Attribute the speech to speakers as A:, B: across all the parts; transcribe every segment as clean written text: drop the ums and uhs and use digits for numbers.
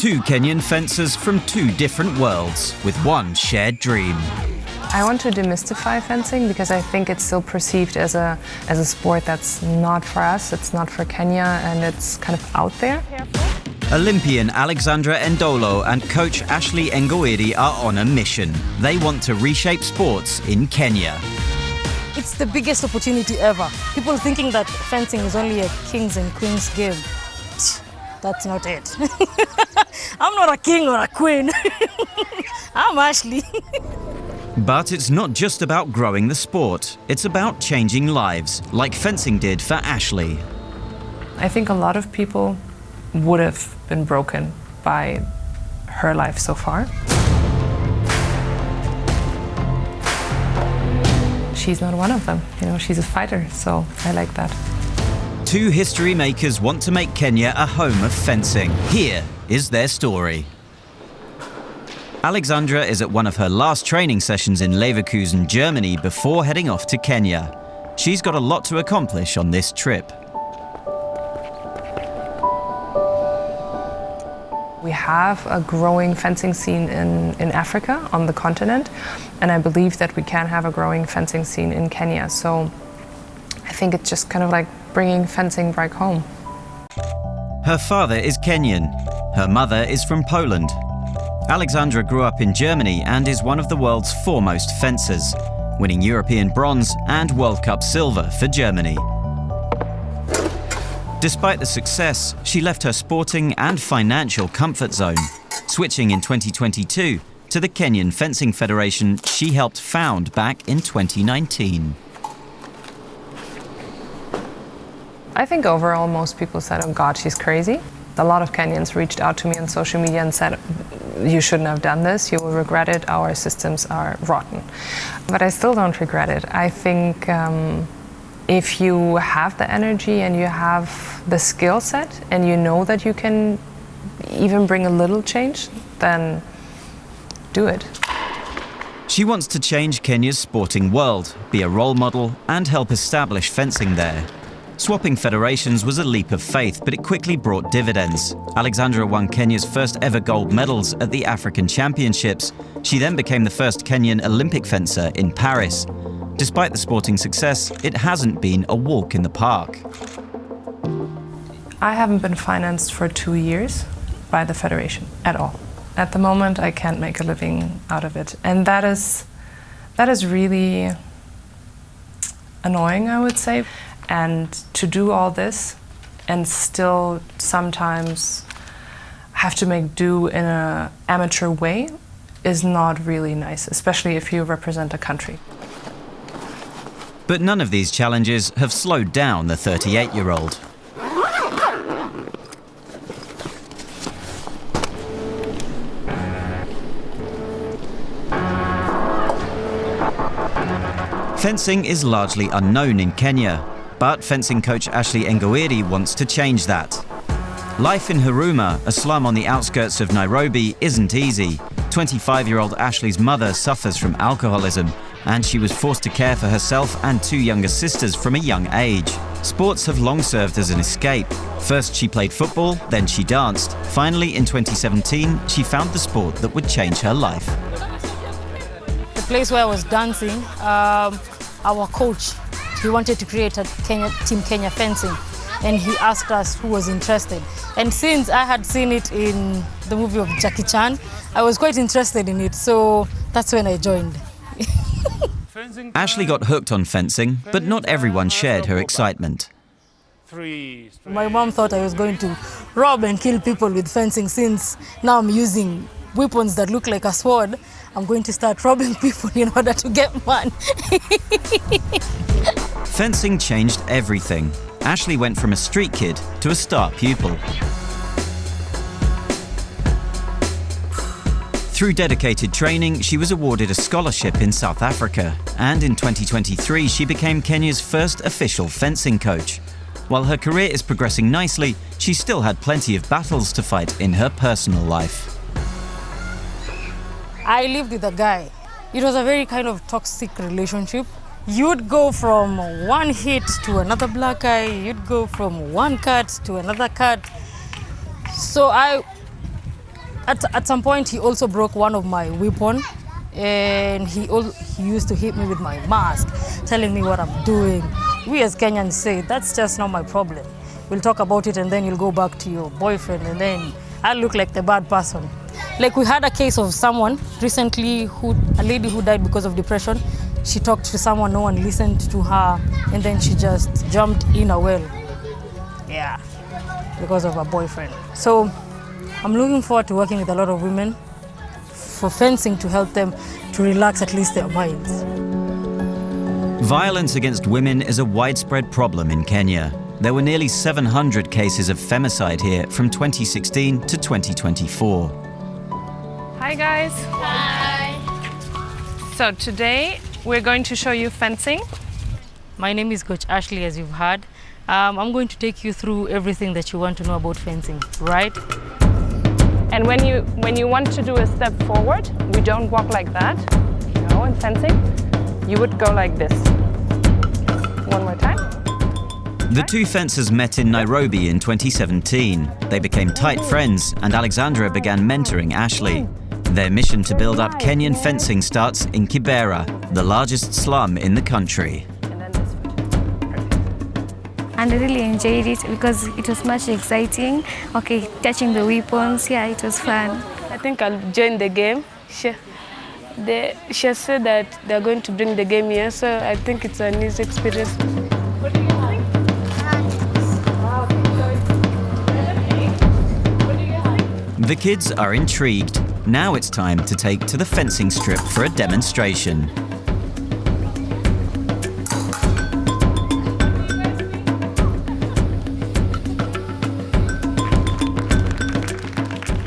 A: Two Kenyan fencers from two different worlds with one shared dream.
B: I want to demystify fencing because I think it's still perceived as a sport that's not for us, it's not for Kenya, and it's kind of out there.
A: Olympian Alexandra Ndolo and coach Ashley Ngoiri are on a mission. They want to reshape sports in Kenya.
C: It's the biggest opportunity ever. People thinking that fencing is only a kings and queens game. That's not it. I'm not a king or a queen. I'm Ashley.
A: But it's not just about growing the sport. It's about changing lives, like fencing did for Ashley.
B: I think a lot of people would have been broken by her life so far. She's not one of them. You know, she's a fighter, so I like that.
A: Two history makers want to make Kenya a home of fencing. Here is their story. Alexandra is at one of her last training sessions in Leverkusen, Germany, before heading off to Kenya. She's got a lot to accomplish on this trip.
B: We have a growing fencing scene in Africa, on the continent, and I believe that we can have a growing fencing scene in Kenya. So I think it's just kind of like bringing fencing back home.
A: Her father is Kenyan. Her mother is from Poland. Alexandra grew up in Germany and is one of the world's foremost fencers, winning European bronze and World Cup silver for Germany. Despite the success, she left her sporting and financial comfort zone, switching in 2022 to the Kenyan Fencing Federation she helped found back in 2019.
B: I think overall most people said, oh God, she's crazy. A lot of Kenyans reached out to me on social media and said, you shouldn't have done this, you will regret it, our systems are rotten. But I still don't regret it. I think if you have the energy and you have the skill set and you know that you can even bring a little change, then do it.
A: She wants to change Kenya's sporting world, be a role model, and help establish fencing there. Swapping federations was a leap of faith, but it quickly brought dividends. Alexandra won Kenya's first ever gold medals at the African Championships. She then became the first Kenyan Olympic fencer in Paris. Despite the sporting success, it hasn't been a walk in the park.
B: I haven't been financed for 2 years by the federation at all. At the moment, I can't make a living out of it. And that is really annoying, I would say. And to do all this and still sometimes have to make do in an amateur way is not really nice, especially if you represent a country.
A: But none of these challenges have slowed down the 38-year-old. Fencing is largely unknown in Kenya. But fencing coach Ashley Ngoiri wants to change that. Life in Huruma, a slum on the outskirts of Nairobi, isn't easy. 25-year-old Ashley's mother suffers from alcoholism, and she was forced to care for herself and two younger sisters from a young age. Sports have long served as an escape. First she played football, then she danced. Finally, in 2017, she found the sport that would change her life.
C: The place where I was dancing, our coach, he wanted to create a Team Kenya fencing, and he asked us who was interested. And since I had seen it in the movie of Jackie Chan, I was quite interested in it, so that's when I joined.
A: Ashley got hooked on fencing, but not everyone shared her excitement.
C: My mom thought I was going to rob and kill people with fencing. Since now I'm using weapons that look like a sword, I'm going to start robbing people in order to get one.
A: Fencing changed everything. Ashley went from a street kid to a star pupil. Through dedicated training, she was awarded a scholarship in South Africa, and in 2023 she became Kenya's first official fencing coach. While her career is progressing nicely, she still had plenty of battles to fight in her personal life.
C: I lived with a guy. It was a very kind of toxic relationship. You'd go from one hit to another black eye, you'd go from one cut to another cut. So I At some point, he also broke one of my weapon, and he used to hit me with my mask, telling me what I'm doing. We as Kenyans say, that's just not my problem. We'll talk about it and then you'll go back to your boyfriend and then I'll look like the bad person. Like we had a case of someone recently, a lady who died because of depression. She talked to someone, no one listened to her, and then she just jumped in a well. Yeah, because of her boyfriend. So I'm looking forward to working with a lot of women for fencing to help them to relax at least their minds.
A: Violence against women is a widespread problem in Kenya. There were nearly 700 cases of femicide here from 2016 to 2024.
B: Hi guys.
C: Hi.
B: So today we're going to show you fencing.
C: My name is Coach Ashley, as you've heard. I'm going to take you through everything that you want to know about fencing, right?
B: And when you want to do a step forward, we don't walk like that. No, in fencing, you would go like this. One more time.
A: The two fencers met in Nairobi in 2017. They became tight friends and Alexandra began mentoring Ashley. Their mission to build up Kenyan fencing starts in Kibera, the largest slum in the country.
D: And I really enjoyed it because it was much exciting. Okay, touching the weapons, yeah, it was fun.
E: I think I'll join the game. She has said that they're going to bring the game here, so I think it's a new experience.
B: What do you think?
A: The kids are intrigued. Now it's time to take to the fencing strip for a demonstration.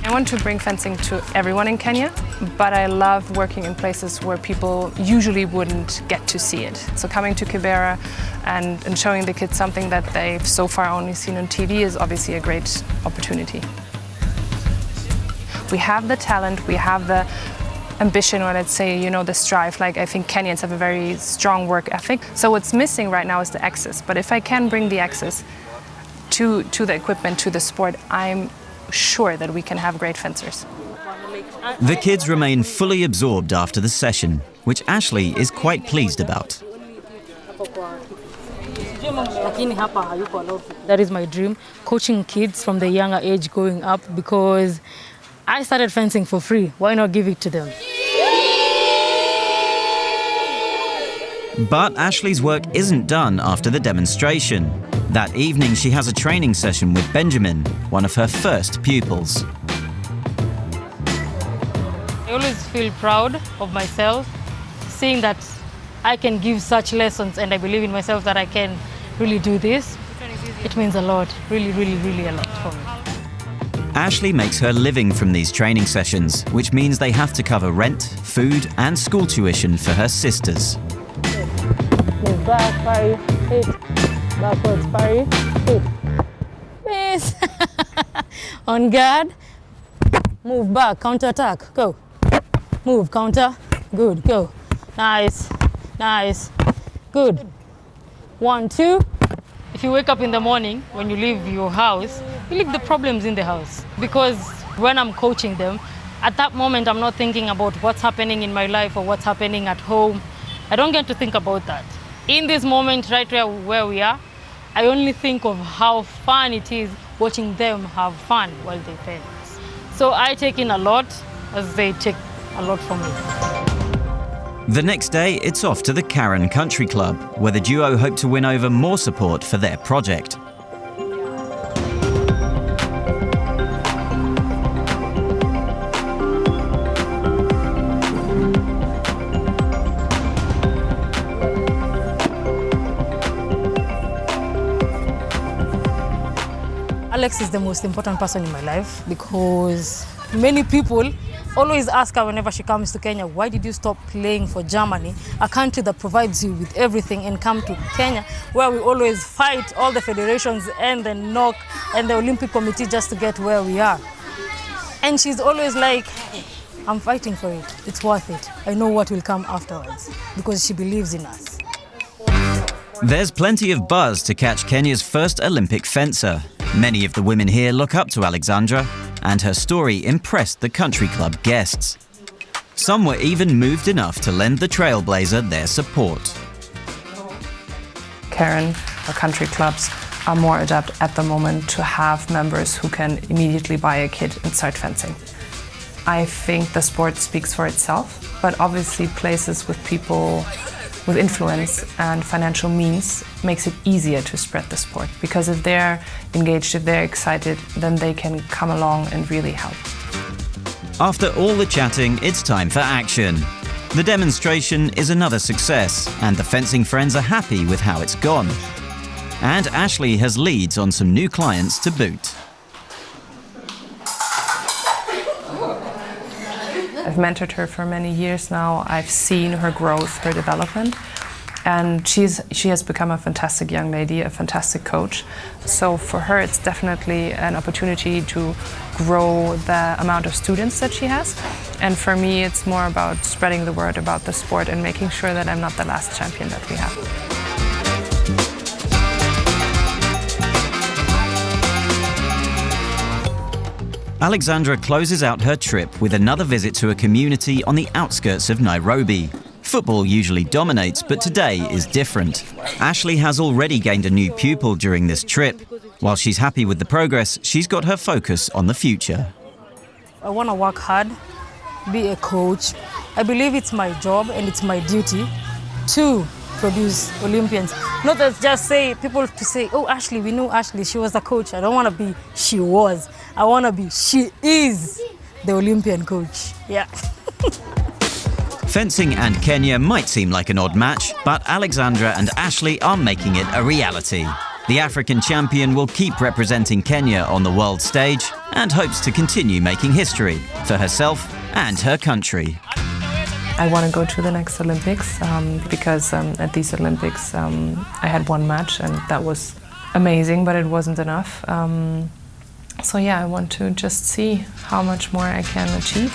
B: I want to bring fencing to everyone in Kenya, but I love working in places where people usually wouldn't get to see it. So coming to Kibera and showing the kids something that they've so far only seen on TV is obviously a great opportunity. We have the talent, we have the ambition, or let's say, you know, the strive. Like, I think Kenyans have a very strong work ethic. So what's missing right now is the access. But if I can bring the access to the equipment, to the sport, I'm sure that we can have great fencers.
A: The kids remain fully absorbed after the session, which Ashley is quite pleased about.
C: That is my dream, coaching kids from the younger age going up, because I started fencing for free. Why not give it to them?
A: But Ashley's work isn't done after the demonstration. That evening, she has a training session with Benjamin, one of her first pupils.
C: I always feel proud of myself, seeing that I can give such lessons and I believe in myself that I can really do this. It means a lot, really, really, really a lot for me.
A: Ashley makes her living from these training sessions, which means they have to cover rent, food, and school tuition for her sisters.
C: Move back, parry, hit. Backwards, parry, hit. Miss. On guard. Move back, counter attack, go. Move, counter, good, go. Nice, nice, good. 1, 2. If you wake up in the morning, when you leave your house, you leave the problems in the house. Because when I'm coaching them, at that moment, I'm not thinking about what's happening in my life or what's happening at home. I don't get to think about that. In this moment, right where we are, I only think of how fun it is watching them have fun while they fence. So I take in a lot as they take a lot from me.
A: The next day, it's off to the Karen Country Club, where the duo hope to win over more support for their project.
C: Alex is the most important person in my life because many people always ask her whenever she comes to Kenya, why did you stop playing for Germany, a country that provides you with everything, and come to Kenya, where we always fight all the federations and the NOC and the Olympic Committee just to get where we are. And she's always like, I'm fighting for it. It's worth it. I know what will come afterwards, because she believes in us.
A: There's plenty of buzz to catch Kenya's first Olympic fencer. Many of the women here look up to Alexandra, and her story impressed the country club guests. Some were even moved enough to lend the trailblazer their support.
B: Karen, or country clubs, are more adept at the moment to have members who can immediately buy a kit and start fencing. I think the sport speaks for itself, but obviously places with people with influence and financial means makes it easier to spread the sport, because if they're engaged, if they're excited, then they can come along and really help.
A: After all the chatting, it's time for action. The demonstration is another success, and the fencing friends are happy with how it's gone. And Ashley has leads on some new clients to boot.
B: I've mentored her for many years now. I've seen her growth, her development, and she has become a fantastic young lady, a fantastic coach. So for her, it's definitely an opportunity to grow the amount of students that she has. And for me, it's more about spreading the word about the sport and making sure that I'm not the last champion that we have.
A: Alexandra closes out her trip with another visit to a community on the outskirts of Nairobi. Football usually dominates, but today is different. Ashley has already gained a new pupil during this trip. While she's happy with the progress, she's got her focus on the future.
C: I want to work hard, be a coach. I believe it's my job and it's my duty to produce Olympians. Not that just say people to say, oh, Ashley, we know Ashley, she was a coach. I don't want to be she was. I want to be she is the Olympian coach. Yeah.
A: Fencing and Kenya might seem like an odd match, but Alexandra and Ashley are making it a reality. The African champion will keep representing Kenya on the world stage and hopes to continue making history for herself and her country.
B: I want to go to the next Olympics because at these Olympics I had one match and that was amazing, but it wasn't enough. So yeah, I want to just see how much more I can achieve.